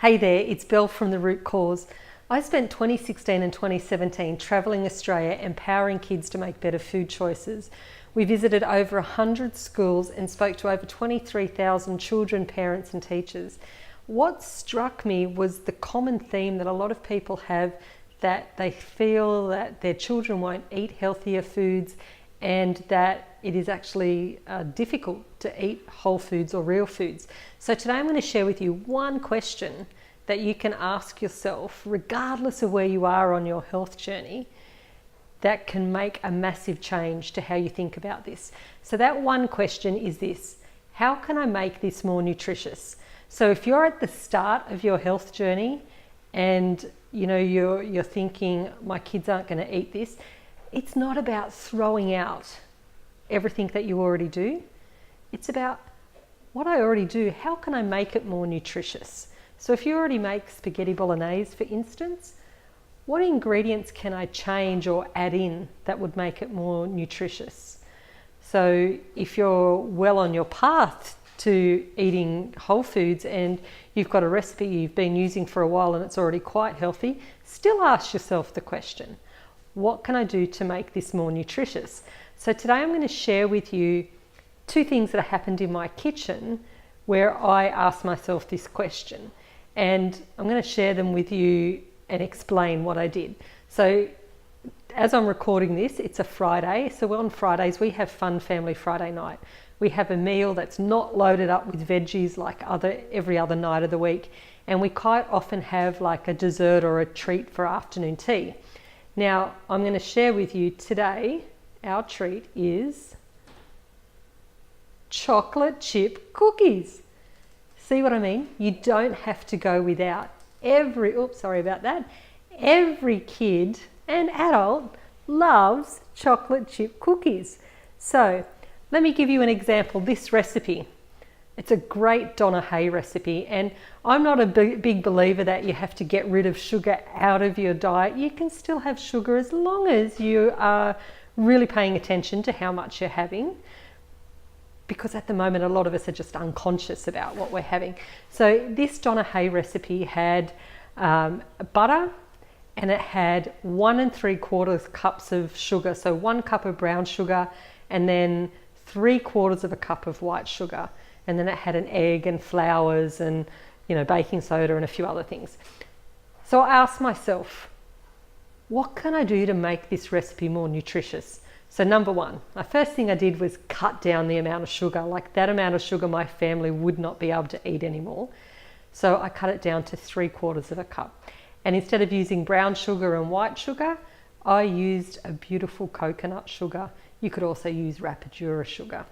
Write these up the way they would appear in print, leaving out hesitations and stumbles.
Hey there, it's Belle from The Root Cause. I spent 2016 and 2017 travelling Australia empowering kids to make better food choices. We visited over 100 schools and spoke to over 23,000 children, parents and teachers. What struck me was the common theme that a lot of people have, that they feel that their children won't eat healthier foods and that it is actually difficult to eat whole foods or real foods. So today I'm going to share with you one question that you can ask yourself, regardless of where you are on your health journey, that can make a massive change to how you think about this. So that one question is this: how can I make this more nutritious? So if you're at the start of your health journey and you're thinking, my kids aren't going to eat this, it's not about throwing out everything that you already do. It's about what I already do, how can I make it more nutritious? So if you already make spaghetti bolognese, for instance, what ingredients can I change or add in that would make it more nutritious? So if you're well on your path to eating whole foods and you've got a recipe you've been using for a while and it's already quite healthy, still ask yourself the question, what can I do to make this more nutritious? So today I'm going to share with you two things that happened in my kitchen where I asked myself this question. And I'm going to share them with you and explain what I did. So as I'm recording this, it's a Friday. So on Fridays, we have Fun Family Friday night. We have a meal that's not loaded up with veggies like every other night of the week. And we quite often have like a dessert or a treat for afternoon tea. Now, I'm going to share with you today, our treat is chocolate chip cookies. See what I mean? You don't have to go without. Every kid and adult loves chocolate chip cookies. So let me give you an example. This recipe, it's a great Donna Hay recipe, and I'm not a big believer that you have to get rid of sugar out of your diet. You can still have sugar as long as you are really paying attention to how much you're having, because at the moment a lot of us are just unconscious about what we're having. So this Donna Hay recipe had butter, and it had 1 3/4 cups of sugar. So 1 cup of brown sugar and then 3/4 cup of white sugar. And then it had an egg and flowers and baking soda and a few other things. So I asked myself, what can I do to make this recipe more nutritious? So number one, the first thing I did was cut down the amount of sugar. Like that amount of sugar my family would not be able to eat anymore. So I cut it down to 3/4 cup. And instead of using brown sugar and white sugar, I used a beautiful coconut sugar. You could also use Rapadura sugar.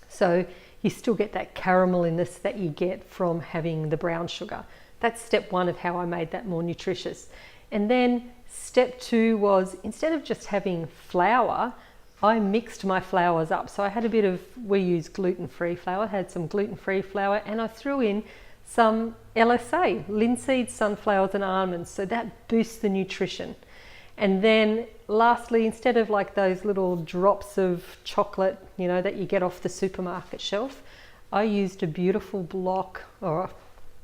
So you still get that carameliness that you get from having the brown sugar. That's step one of how I made that more nutritious. And then step two was, instead of just having flour, I mixed my flours up. So I had we use gluten-free flour, I had some gluten-free flour, and I threw in some LSA, linseed, sunflowers and almonds. So that boosts the nutrition. And then lastly, instead of like those little drops of chocolate, that you get off the supermarket shelf, I used a beautiful block, or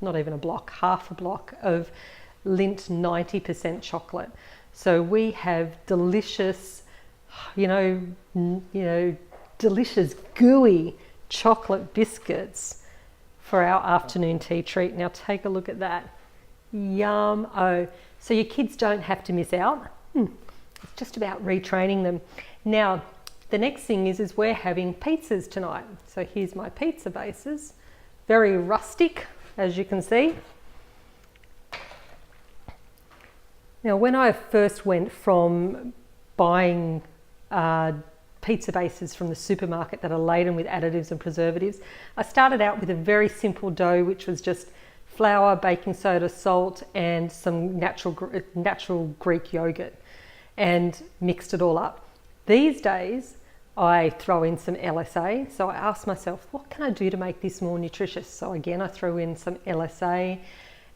not even a block, half a block of Lindt 90% chocolate. So we have delicious, delicious gooey chocolate biscuits for our afternoon tea treat. Now take a look at that. Yum. Oh, so your kids don't have to miss out. It's just about retraining them. Now, the next thing is we're having pizzas tonight. So here's my pizza bases. Very rustic, as you can see. Now, when I first went from buying pizza bases from the supermarket that are laden with additives and preservatives, I started out with a very simple dough, which was just flour, baking soda, salt, and some natural Greek yogurt, and mixed it all up. These days, I throw in some LSA. So I asked myself, what can I do to make this more nutritious? So again, I threw in some LSA.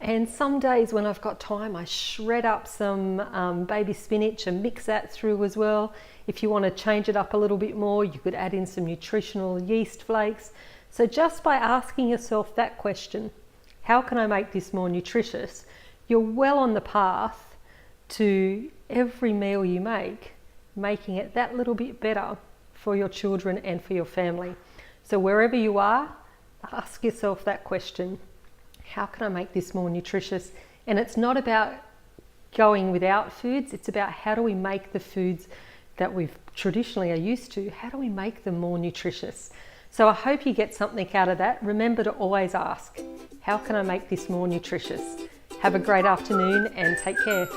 And some days when I've got time, I shred up some baby spinach and mix that through as well. If you want to change it up a little bit more, you could add in some nutritional yeast flakes. So just by asking yourself that question, how can I make this more nutritious? You're well on the path to every meal you make, making it that little bit better for your children and for your family. So wherever you are, ask yourself that question. How can I make this more nutritious? And it's not about going without foods, it's about how do we make the foods that we've traditionally are used to, how do we make them more nutritious? So I hope you get something out of that. Remember to always ask, how can I make this more nutritious? Have a great afternoon and take care.